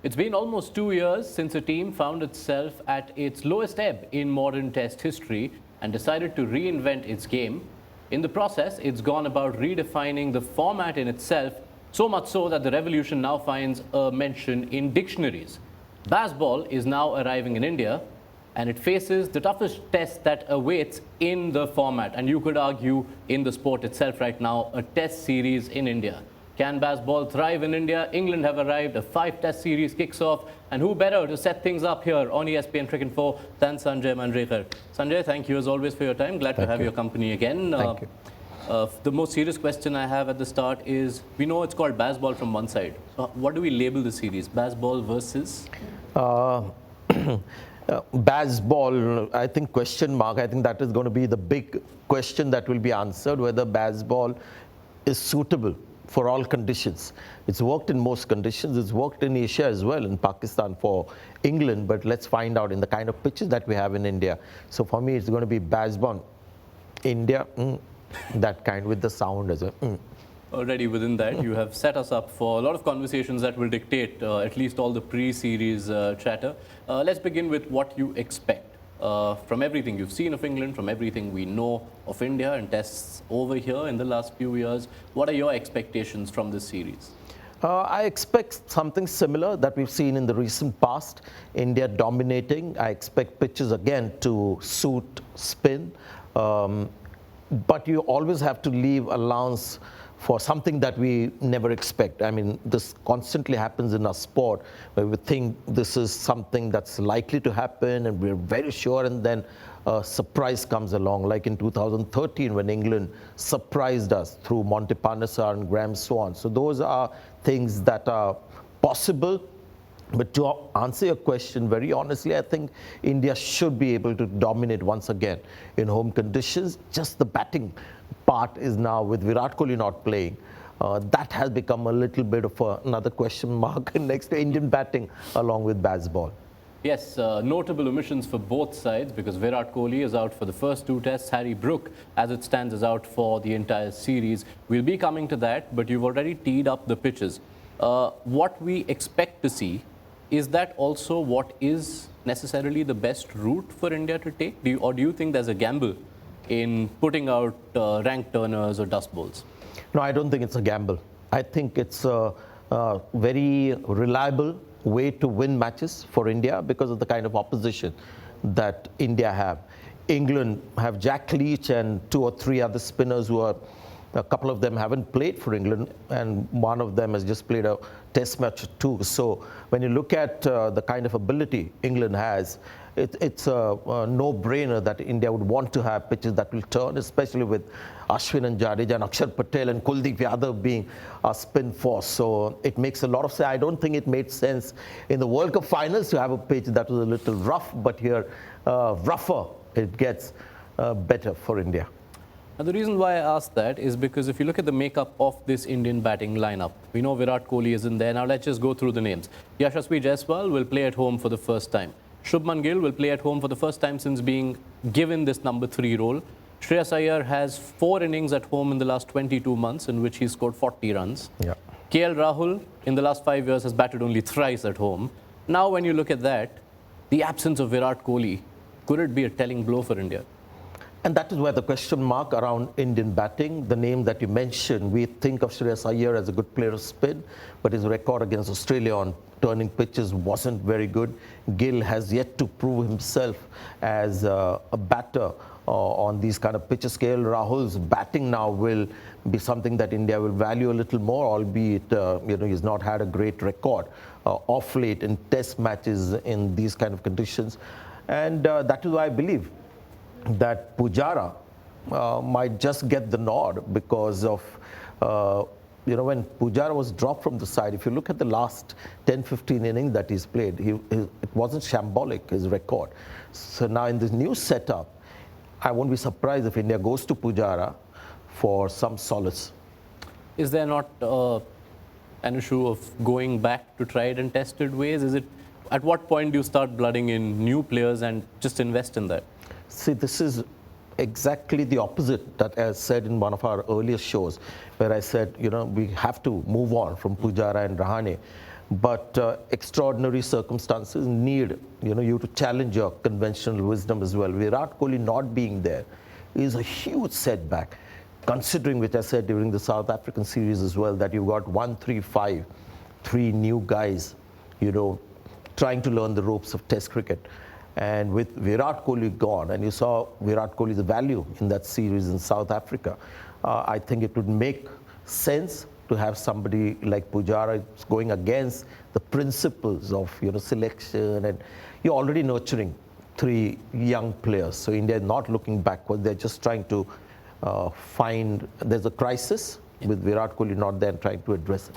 It's been almost 2 years since a team found itself at its lowest ebb in modern Test history and decided to reinvent its game. In the process, it's gone about redefining the format in itself, so much so that the revolution now finds a mention in dictionaries. Baseball is now arriving in India, and it faces the toughest test that awaits in the format, and you could argue in the sport itself right now, a test series in India. Can baseball thrive in India? England have arrived, a 5-test series kicks off, and who better to set things up here on ESPN Cricinfo than Sanjay Manjrekar. Sanjay, thank you as always for your time. Glad to have your company again. Thank you. The most serious question I have at the start is, we know it's called baseball from one side. So what do we label the series? Baseball versus? Baseball, I think question mark. I think that is going to be the big question that will be answered, whether baseball is suitable for all conditions. It's worked in most conditions. It's worked in Asia as well, in Pakistan for England, but let's find out in the kind of pitches that we have in India. So for me, it's going to be baseball, India, that kind with the sound as well. Already within that, you have set us up for a lot of conversations that will dictate at least all the pre-series chatter. Let's begin with what you expect. From everything you've seen of England, from everything we know of India and tests over here in the last few years, what are your expectations from this series? I expect something similar that we've seen in the recent past, India dominating. I expect pitches again to suit spin, but you always have to leave allowance for something that we never expect. I mean, this constantly happens in our sport, where we think this is something that's likely to happen and we're very sure, and then a surprise comes along, like in 2013 when England surprised us through Monty Panesar and Graham Swan. So those are things that are possible. But to answer your question very honestly, I think India should be able to dominate once again in home conditions. Just the batting part is now, with Virat Kohli not playing, that has become a little bit of another question mark next to Indian batting along with baseball. Yes, notable omissions for both sides, because Virat Kohli is out for the first 2 tests. Harry Brook, as it stands, is out for the entire series. We'll be coming to that, but you've already teed up the pitches. What we expect to see, is that also what is necessarily the best route for India to take? Or do you think there's a gamble in putting out rank turners or dust bowls? No, I don't think it's a gamble. I think it's a very reliable way to win matches for India because of the kind of opposition that India have. England have Jack Leach and 2 or 3 other spinners who are, a couple of them haven't played for England, and one of them has just played a test match too. So when you look at the kind of ability England has, it's a no-brainer that India would want to have pitches that will turn, especially with Ashwin and Jadeja and Akshar Patel and Kuldeep Yadav being a spin force. So it makes a lot of sense. I don't think it made sense in the World Cup finals to have a pitch that was a little rough, but here rougher it gets better for India. Now, the reason why I asked that is because if you look at the makeup of this Indian batting lineup, we know Virat Kohli is in there. Now let's just go through the names. Yashasvi Jaiswal will play at home for the first time. Shubman Gill will play at home for the first time since being given this number 3 role. Shreyas Iyer has 4 innings at home in the last 22 months in which he scored 40 runs. Yeah. KL Rahul in the last 5 years has batted only thrice at home. Now when you look at that, the absence of Virat Kohli, could it be a telling blow for India? And that is where the question mark around Indian batting, the name that you mentioned, we think of Shreyas Iyer as a good player of spin, but his record against Australia on turning pitches wasn't very good. Gill has yet to prove himself as a batter on these kind of pitches. KL Rahul's batting now will be something that India will value a little more, albeit he's not had a great record off late in test matches in these kind of conditions. And that is why I believe that Pujara might just get the nod because of, when Pujara was dropped from the side, if you look at the last 10-15 innings that he's played, it wasn't shambolic, his record. So now in this new setup, I won't be surprised if India goes to Pujara for some solace. Is there not an issue of going back to tried and tested ways? At what point do you start blooding in new players and just invest in that? See, this is exactly the opposite that I said in one of our earlier shows, where I said, we have to move on from Pujara and Rahane. but extraordinary circumstances need you to challenge your conventional wisdom as well. Virat Kohli not being there is a huge setback, considering, which I said during the South African series as well, that you've got 1-3-5, three new guys, trying to learn the ropes of Test cricket. And with Virat Kohli gone, and you saw Virat Kohli's value in that series in South Africa, I think it would make sense to have somebody like Pujara going against the principles of selection, and you're already nurturing three young players. So India is not looking backward; they're just trying to find. There's a crisis with Virat Kohli not there and trying to address it.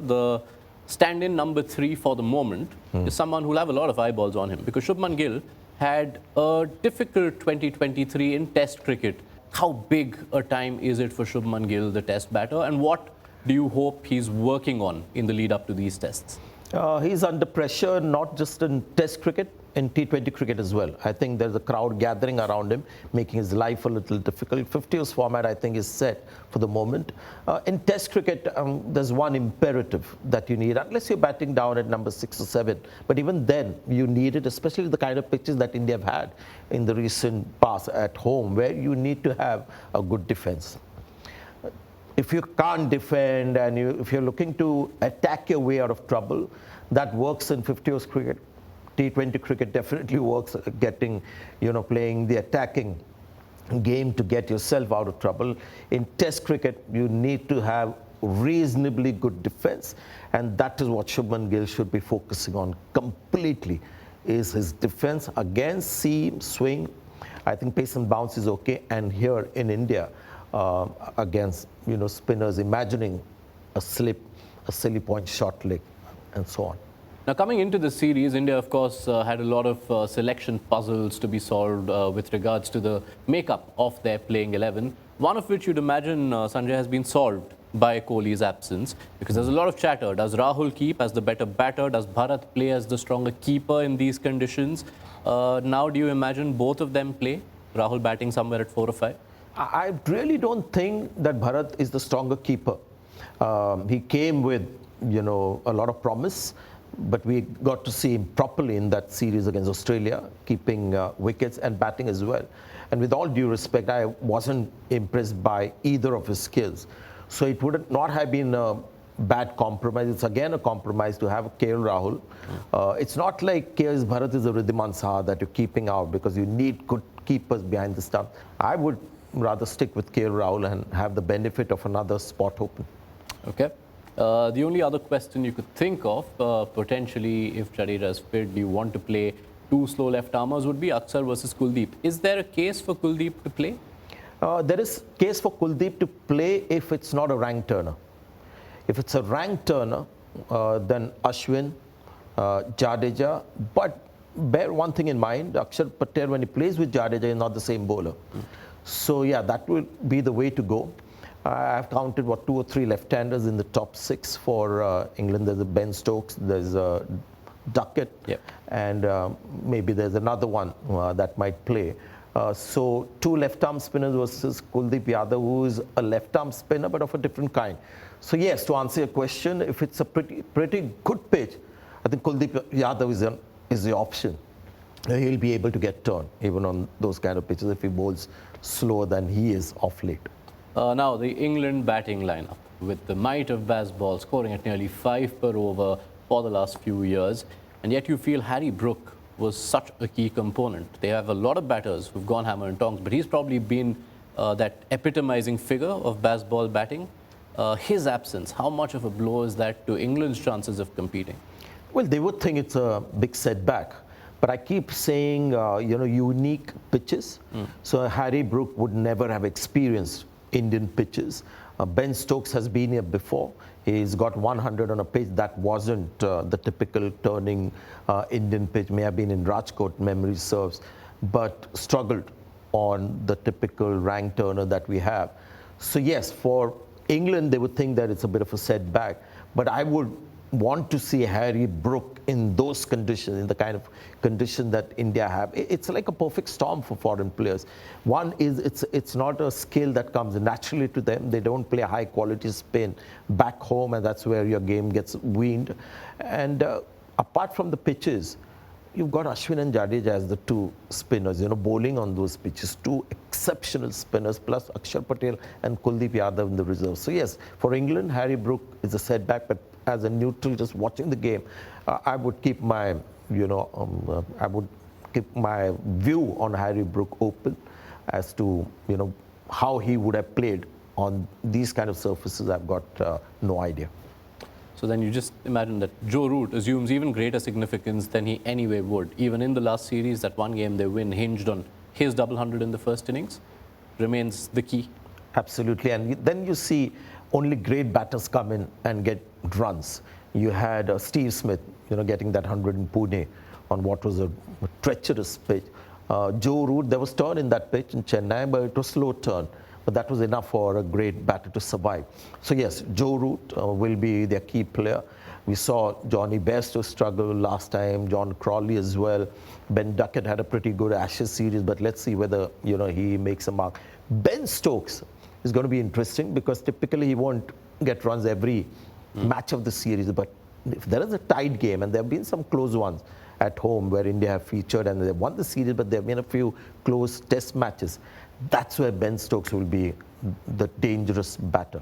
The stand-in number 3 for the moment is someone who'll have a lot of eyeballs on him, because Shubman Gill had a difficult 2023 in Test cricket. How big a time is it for Shubman Gill, the Test batter, and what do you hope he's working on in the lead up to these tests? He's under pressure, not just in Test cricket, in T20 cricket as well. I think there's a crowd gathering around him, making his life a little difficult. 50 overs format, I think, is set for the moment. In Test cricket, there's one imperative that you need, unless you're batting down at number 6 or 7. But even then, you need it, especially the kind of pitches that India have had in the recent past at home, where you need to have a good defense. If you can't defend and if you're looking to attack your way out of trouble, that works in 50 overs cricket. T20 cricket definitely works, playing the attacking game to get yourself out of trouble. In Test cricket, you need to have reasonably good defense, and that is what Shubman Gill should be focusing on completely, is his defense against seam, swing. I think pace and bounce is okay, and here in India, against spinners, imagining a slip, a silly point short leg, and so on. Now, coming into the series, India, of course, had a lot of selection puzzles to be solved with regards to the makeup of their playing 11, one of which you'd imagine, Sanjay, has been solved by Kohli's absence, because there's a lot of chatter. Does Rahul keep as the better batter? Does Bharat play as the stronger keeper in these conditions? Now, do you imagine both of them play? Rahul batting somewhere at 4 or 5? I really don't think that Bharat is the stronger keeper. He came with, a lot of promise, but we got to see him properly in that series against Australia, keeping wickets and batting as well. And with all due respect, I wasn't impressed by either of his skills. So it would not have been a bad compromise. It's again a compromise to have KL Rahul. It's not like KS Bharat is a Ridhiman Saha that you're keeping out, because you need good keepers behind the stump. I would rather stick with KL Rahul and have the benefit of another spot open. Okay. The only other question you could think of, potentially, if Jadeja is fit, do you want to play 2 slow left-armers, would be Akshar versus Kuldeep. Is there a case for Kuldeep to play? There is case for Kuldeep to play if it's not a rank turner. If it's a rank turner, then Ashwin, Jadeja. But bear one thing in mind, Akshar Patel, when he plays with Jadeja, is not the same bowler. So yeah, that will be the way to go. I've counted 2 or 3 left-handers in the top 6 for England. There's a Ben Stokes, there's a Duckett, and maybe there's another one that might play. So 2 left-arm spinners versus Kuldeep Yadav, who is a left-arm spinner but of a different kind. So yes, to answer your question, if it's a pretty good pitch, I think Kuldeep Yadav is the option. He'll be able to get turned even on those kind of pitches if he bowls slower than he is off late. Now, the England batting lineup, with the might of Bazball scoring at nearly 5 per over for the last few years, and yet you feel Harry Brook was such a key component. They have a lot of batters who've gone hammer and tongs, but he's probably been that epitomizing figure of Bazball batting. His absence, how much of a blow is that to England's chances of competing? Well, they would think it's a big setback. But I keep saying, unique pitches. So Harry Brook would never have experienced Indian pitches. Ben Stokes has been here before. He's got 100 on a pitch that wasn't the typical turning Indian pitch. May have been in Rajkot, memory serves, but struggled on the typical rank turner that we have. So yes, for England, they would think that it's a bit of a setback. But I would want to see Harry Brook in those conditions, in the kind of condition that India have. It's like a perfect storm for foreign players. One is it's not a skill that comes naturally to them. They don't play high quality spin back home, and that's where your game gets weaned. And apart from the pitches, you've got Ashwin and Jadeja as the two spinners, bowling on those pitches. Two exceptional spinners, plus Akshar Patel and Kuldeep Yadav in the reserve. So yes, for England, Harry Brook is a setback, but as a neutral, just watching the game, I would keep my, I would keep my view on Harry Brook open as to, how he would have played on these kind of surfaces. I've got no idea. So then you just imagine that Joe Root assumes even greater significance than he anyway would. Even in the last series, that one game they win hinged on his double hundred in the first innings, remains the key. Absolutely. And then you see only great batters come in and get runs. You had Steve Smith, getting that 100 in Pune on what was a treacherous pitch. Joe Root, there was turn in that pitch in Chennai, but it was slow turn. But that was enough for a great batter to survive. So yes, Joe Root will be their key player. We saw Johnny Bairstow struggle last time, John Crawley as well. Ben Duckett had a pretty good Ashes series, but let's see whether he makes a mark. Ben Stokes is going to be interesting because typically he won't get runs every match of the series. But if there is a tight game, and there have been some close ones at home where India have featured and they won the series, but there have been a few close test matches. That's where Ben Stokes will be the dangerous batter.